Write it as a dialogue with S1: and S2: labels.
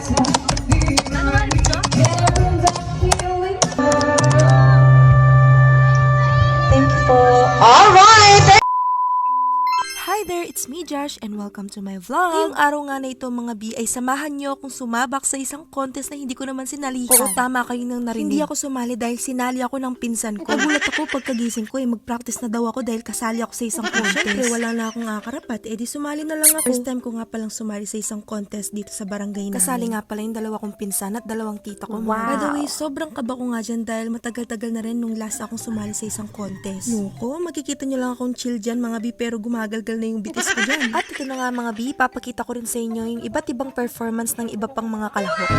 S1: Thank you po. Alright!
S2: Hi there, it's me Josh and welcome to my vlog. Ngayong araw nga na ito mga B ay samahan nyo akong sumabak sa isang contest na hindi ko naman sinalihan. Oo, tama kayo nang narinig. Hindi ako sumali dahil sinali ako ng pinsan ko. Nagulat ako pagkagising ko mag-practice na daw ako dahil kasali ako sa isang contest. Siyempre wala na akong akarapat, edi sumali na lang ako. First time ko nga palang sumali sa isang contest dito sa barangay namin. Kasali nga pala yung dalawa kong pinsan at dalawang tita ko.
S1: Wow.
S2: By the way, sobrang kaba ko nga dyan dahil matagal-tagal na rin nung last akong sumali sa isang contest. Nuko, makikita nyo lang akong chill dyan mga B pero gumagalgal na yung bitis ko dyan. At ito na nga mga B, papakita ko rin sa inyo yung iba't ibang performance ng iba pang mga kalahok.